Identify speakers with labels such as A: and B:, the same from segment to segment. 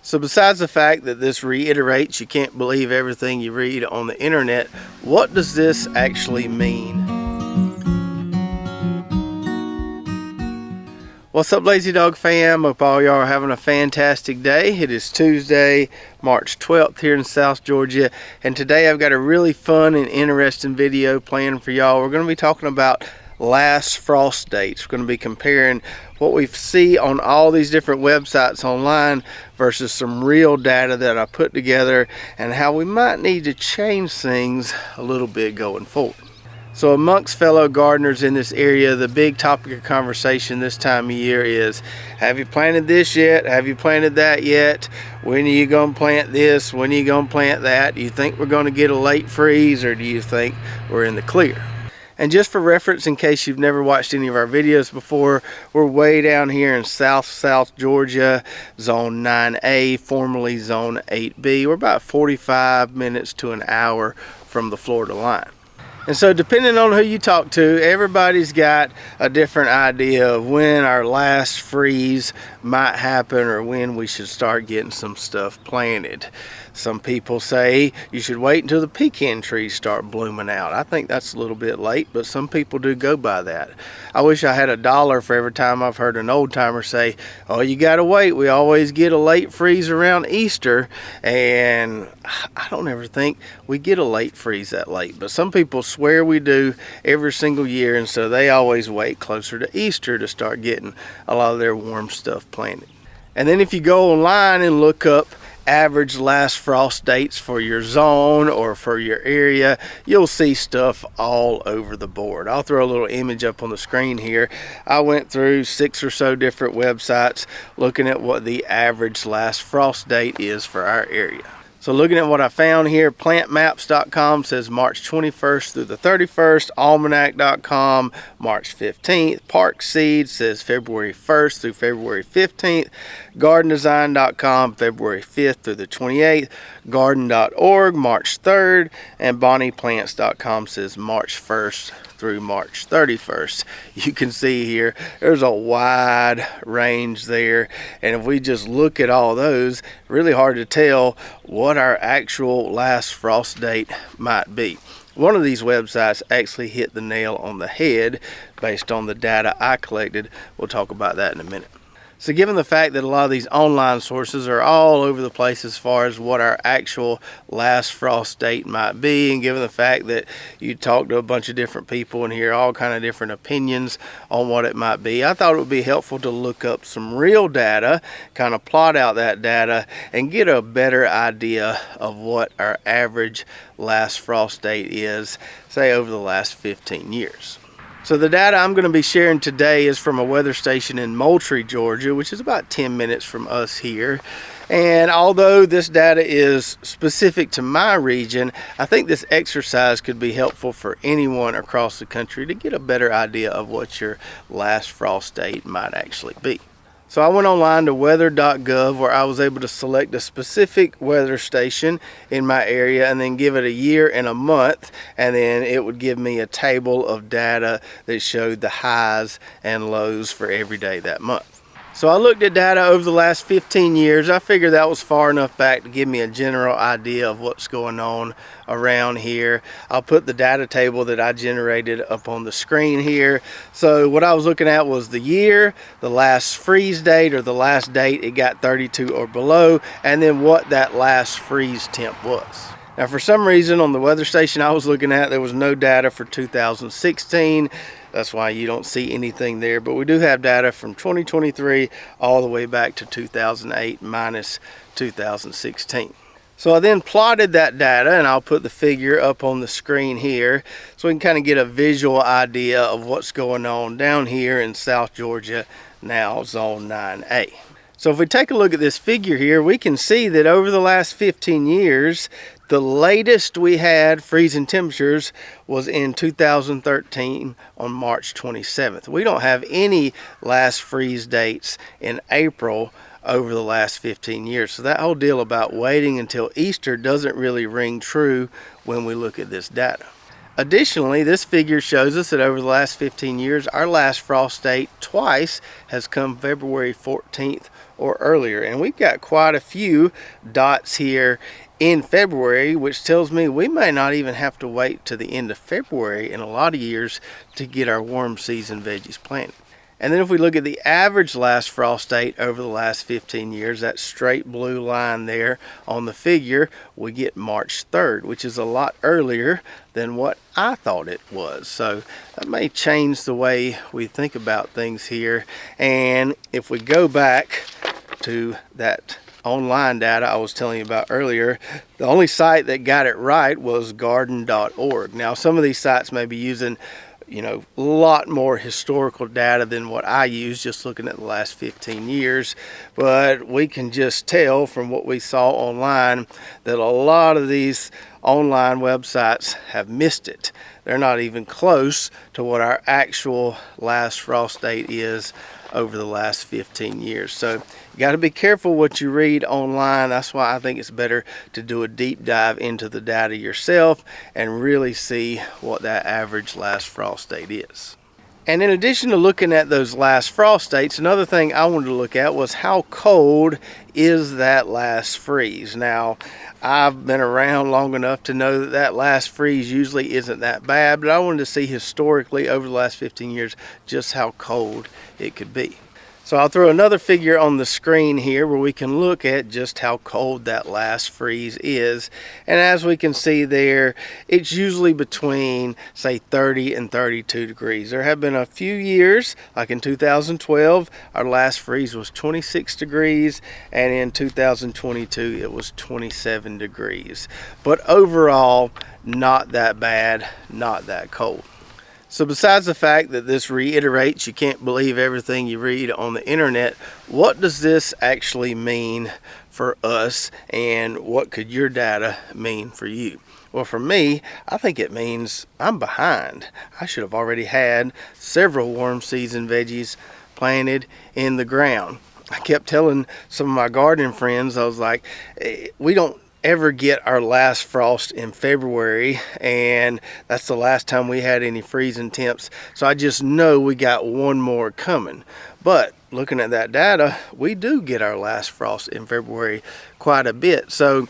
A: So besides the fact that this reiterates you can't believe everything you read on the internet, what does this actually mean? What's up, Lazy Dog fam? Hope all y'all are having a fantastic day. It is Tuesday, March 12th here in South Georgia, and today I've got a really fun and interesting video planned for y'all. We're going to be talking about last frost dates. We're going to be comparing what we see on all these different websites online versus some real data that I put together, and how we might need to change things a little bit going forward. So amongst fellow gardeners in this area, the big topic of conversation this time of year is, have you planted this yet? Have you planted that yet? When are you going to plant this? When are you going to plant that? Do you think we're going to get a late freeze, or do you think we're in the clear? And just for reference, in case you've never watched any of our videos before, we're way down here in South Georgia, Zone 9A, formerly Zone 8B. We're about 45 minutes to an hour from the Florida line. And so depending on who you talk to, everybody's got a different idea of when our last freeze might happen or when we should start getting some stuff planted. Some people say you should wait until the pecan trees start blooming out. I think that's a little bit late, but some people do go by that. I wish I had $1 for every time I've heard an old timer say, oh, you gotta wait, we always get a late freeze around Easter. And I don't ever think we get a late freeze that late, but some people swear we do every single year, and so they always wait closer to Easter to start getting a lot of their warm stuff planted. And then if you go online and look up average last frost dates for your zone or for your area, you'll see stuff all over the board. I'll throw a little image up on the screen here. I went through 6 or so different websites looking at what the average last frost date is for our area. So looking at what I found here, plantmaps.com says March 21st through the 31st, almanac.com March 15th, Parkseed says February 1st through February 15th, gardendesign.com February 5th through the 28th, garden.org March 3rd, and bonnieplants.com says March 1st through March 31st. You can see here there's a wide range there, and if we just look at all those, really hard to tell what our actual last frost date might be. One of these websites actually hit the nail on the head based on the data I collected. We'll talk about that in a minute. So given the fact that a lot of these online sources are all over the place as far as what our actual last frost date might be, and given the fact that you talk to a bunch of different people and hear all kind of different opinions on what it might be, I thought it would be helpful to look up some real data, kind of plot out that data, and get a better idea of what our average last frost date is, say over the last 15 years. So the data I'm going to be sharing today is from a weather station in Moultrie, Georgia, which is about 10 minutes from us here. And although this data is specific to my region, I think this exercise could be helpful for anyone across the country to get a better idea of what your last frost date might actually be. So I went online to weather.gov, where I was able to select a specific weather station in my area and then give it a year and a month, and then it would give me a table of data that showed the highs and lows for every day that month. So I looked at data over the last 15 years. I figured that was far enough back to give me a general idea of what's going on around here. I'll put the data table that I generated up on the screen here. So what I was looking at was the year, the last freeze date or the last date it got 32 or below, and then what that last freeze temp was. Now for some reason on the weather station I was looking at, there was no data for 2016. That's why you don't see anything there, but we do have data from 2023 all the way back to 2008 minus 2016. So I then plotted that data, and I'll put the figure up on the screen here so we can kind of get a visual idea of what's going on down here in South Georgia, now Zone 9A. So if we take a look at this figure here, we can see that over the last 15 years, the latest we had freezing temperatures was in 2013 on March 27th. We don't have any last freeze dates in April over the last 15 years. So that whole deal about waiting until Easter doesn't really ring true when we look at this data. Additionally, this figure shows us that over the last 15 years, our last frost date twice has come February 14th or earlier. And we've got quite a few dots here in February, which tells me we may not even have to wait to the end of February in a lot of years to get our warm season veggies planted. And then if we look at the average last frost date over the last 15 years, that straight blue line there on the figure, we get March 3rd, which is a lot earlier than what I thought it was. So that may change the way we think about things here. And if we go back to that online data I was telling you about earlier, the only site that got it right was garden.org. Now, some of these sites may be using a lot more historical data than what I use, just looking at the last 15 years. But we can just tell from what we saw online that a lot of these online websites have missed it. They're not even close to what our actual last frost date is over the last 15 years. So you got to be careful what you read online. That's why I think it's better to do a deep dive into the data yourself and really see what that average last frost date is. And in addition to looking at those last frost dates, another thing I wanted to look at was how cold is that last freeze. Now, I've been around long enough to know that that last freeze usually isn't that bad, but I wanted to see historically over the last 15 years just how cold it could be. So I'll throw another figure on the screen here where we can look at just how cold that last freeze is. And as we can see there, it's usually between, say, 30 and 32 degrees. There have been a few years, like in 2012, our last freeze was 26 degrees, and in 2022, it was 27 degrees. But overall, not that bad, not that cold. So besides the fact that this reiterates you can't believe everything you read on the internet, what does this actually mean for us, and what could your data mean for you? Well, for me, I think it means I'm behind. I should have already had several warm season veggies planted in the ground. I kept telling some of my gardening friends, I was like, we don't ever get our last frost in February, and that's the last time we had any freezing temps, so I just know we got one more coming. But looking at that data, we do get our last frost in February quite a bit, so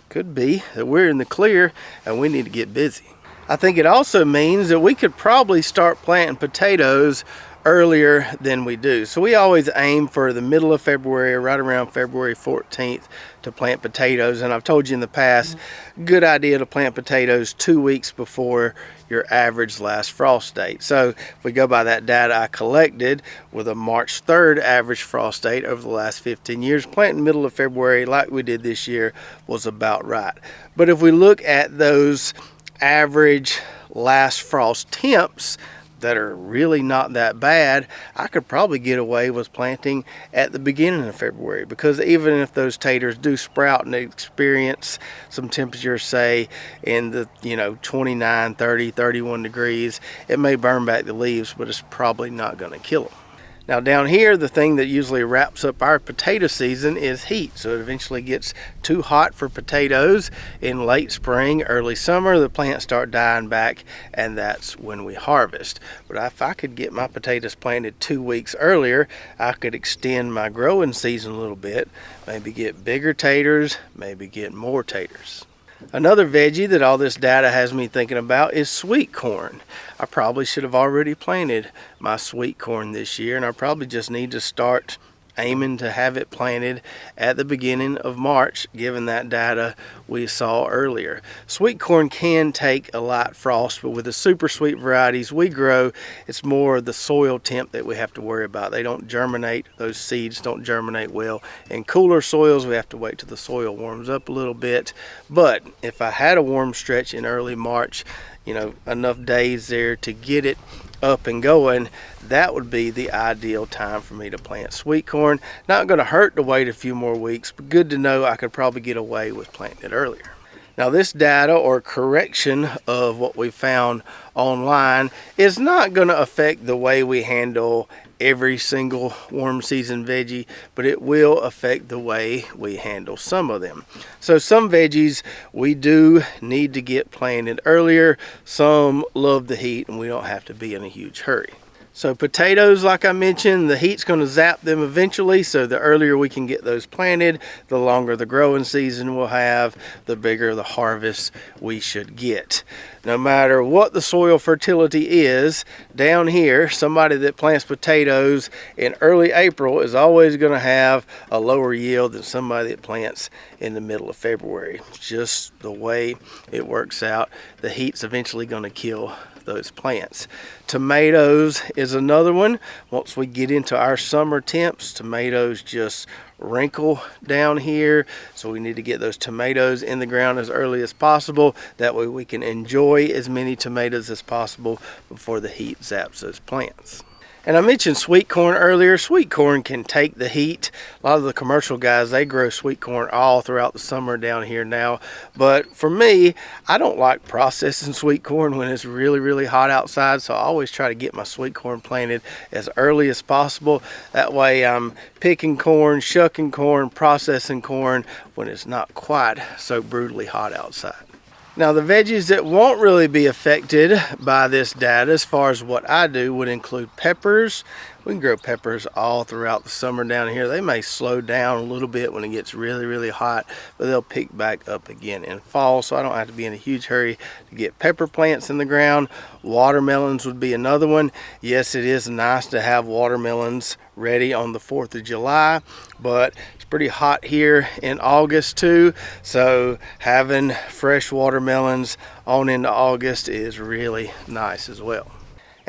A: could be that we're in the clear and we need to get busy. I think it also means that we could probably start planting potatoes earlier than we do. So we always aim for the middle of February, right around February 14th, to plant potatoes. And I've told you in the past, good idea to plant potatoes 2 weeks before your average last frost date. So if we go by that data I collected with a March 3rd average frost date over the last 15 years, planting middle of February like we did this year was about right. But if we look at those average last frost temps that are really not that bad, I could probably get away with planting at the beginning of February, because even if those taters do sprout and experience some temperatures, say in the 29, 30, 31 degrees, it may burn back the leaves, but it's probably not going to kill them. Now down here, the thing that usually wraps up our potato season is heat. So it eventually gets too hot for potatoes in late spring, early summer. The plants start dying back, and that's when we harvest. But if I could get my potatoes planted 2 weeks earlier, I could extend my growing season a little bit, maybe get bigger taters, maybe get more taters. Another veggie that all this data has me thinking about is sweet corn. I probably should have already planted my sweet corn this year, and I probably just need to start aiming to have it planted at the beginning of March, given that data we saw earlier. Sweet corn can take a light frost, but with the super sweet varieties we grow, it's more the soil temp that we have to worry about. They don't germinate, those seeds don't germinate well. In cooler soils, we have to wait till the soil warms up a little bit. But if I had a warm stretch in early March, enough days there to get it up and going, that would be the ideal time for me to plant sweet corn. Not going to hurt to wait a few more weeks, but good to know I could probably get away with planting it earlier. Now this data, or correction of what we found online, is not going to affect the way we handle every single warm season veggie, but it will affect the way we handle some of them. So some veggies we do need to get planted earlier. Some love the heat and we don't have to be in a huge hurry. So potatoes, like I mentioned, the heat's going to zap them eventually, so the earlier we can get those planted, the longer the growing season we'll have, the bigger the harvest we should get. No matter what the soil fertility is, down here, somebody that plants potatoes in early April is always going to have a lower yield than somebody that plants in the middle of February. Just the way it works out. The heat's eventually going to kill those plants. Tomatoes is another one. Once we get into our summer temps, tomatoes just wrinkle down here, so we need to get those tomatoes in the ground as early as possible. That way we can enjoy as many tomatoes as possible before the heat zaps those plants. And I mentioned sweet corn earlier. Sweet corn can take the heat. A lot of the commercial guys, they grow sweet corn all throughout the summer down here now. But for me, I don't like processing sweet corn when it's really, really hot outside. So I always try to get my sweet corn planted as early as possible. That way I'm picking corn, shucking corn, processing corn when it's not quite so brutally hot outside. Now the veggies that won't really be affected by this data as far as what I do would include peppers. We can grow peppers all throughout the summer down here. They may slow down a little bit when it gets really, really hot, but they'll pick back up again in fall, so I don't have to be in a huge hurry to get pepper plants in the ground. Watermelons would be another one. Yes, it is nice to have watermelons ready on the 4th of July, but it's pretty hot here in August too, so having fresh watermelons on into August is really nice as well.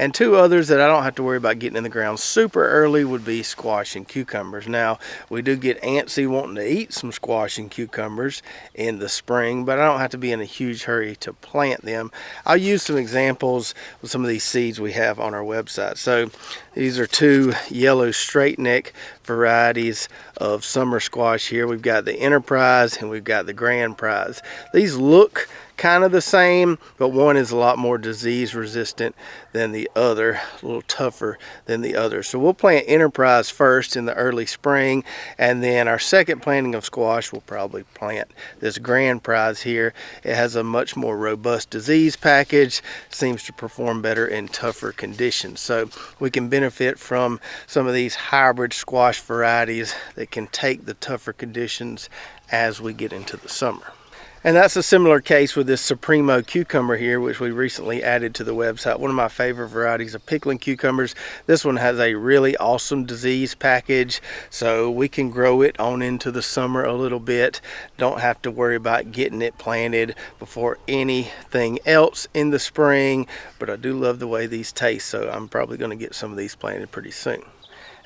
A: And two others that I don't have to worry about getting in the ground super early would be squash and cucumbers. Now, we do get antsy wanting to eat some squash and cucumbers in the spring, but I don't have to be in a huge hurry to plant them. I'll use some examples with some of these seeds we have on our website. So these are two yellow straight neck varieties of summer squash here. We've got the Enterprise and we've got the Grand Prize. These look kind of the same, but one is a lot more disease resistant than the other, a little tougher than the other. So we'll plant Enterprise first in the early spring, and then our second planting of squash we'll probably plant this Grand Prize here. It has a much more robust disease package, seems to perform better in tougher conditions. So we can benefit from some of these hybrid squash varieties that can take the tougher conditions as we get into the summer. And that's a similar case with this Supremo cucumber here, which we recently added to the website. One of my favorite varieties of pickling cucumbers. This one has a really awesome disease package, so we can grow it on into the summer a little bit. Don't have to worry about getting it planted before anything else in the spring, but I do love the way these taste, so I'm probably going to get some of these planted pretty soon.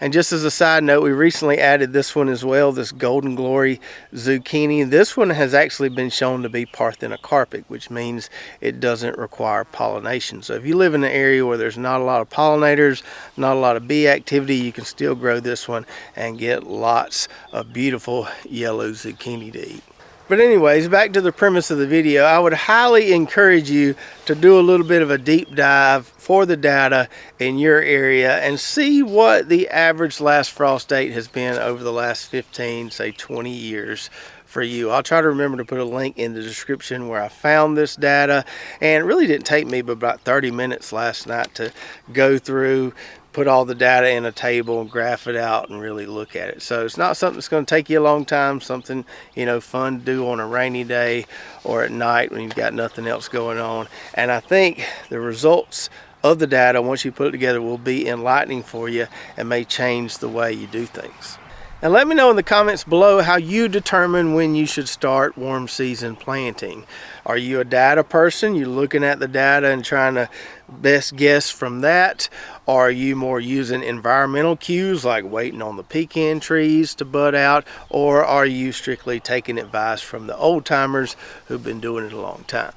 A: And just as a side note, we recently added this one as well, this Golden Glory zucchini. This one has actually been shown to be parthenocarpic, which means it doesn't require pollination. So if you live in an area where there's not a lot of pollinators, not a lot of bee activity, you can still grow this one and get lots of beautiful yellow zucchini to eat. But anyways, back to the premise of the video, I would highly encourage you to do a little bit of a deep dive for the data in your area and see what the average last frost date has been over the last 15, say 20 years for you. I'll try to remember to put a link in the description where I found this data, and it really didn't take me but about 30 minutes last night to go through, put all the data in a table and graph it out and really look at it. So it's not something that's going to take you a long time, something, you know, fun to do on a rainy day or at night when you've got nothing else going on. And I think the results of the data, once you put it together, will be enlightening for you and may change the way you do things. And let me know in the comments below how you determine when you should start warm season planting. Are you a data person? You're looking at the data and trying to best guess from that? Or are you more using environmental cues like waiting on the pecan trees to bud out? Or are you strictly taking advice from the old timers who've been doing it a long time?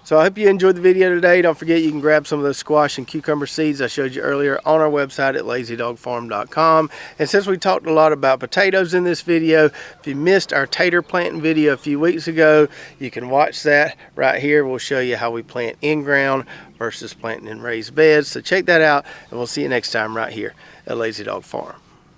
A: So I hope you enjoyed the video today. Don't forget you can grab some of those squash and cucumber seeds I showed you earlier on our website at lazydogfarm.com. And since we talked a lot about potatoes in this video, if you missed our tater planting video a few weeks ago, you can watch that right here. We'll show you how we plant in ground versus planting in raised beds. So check that out, and we'll see you next time right here at Lazy Dog Farm.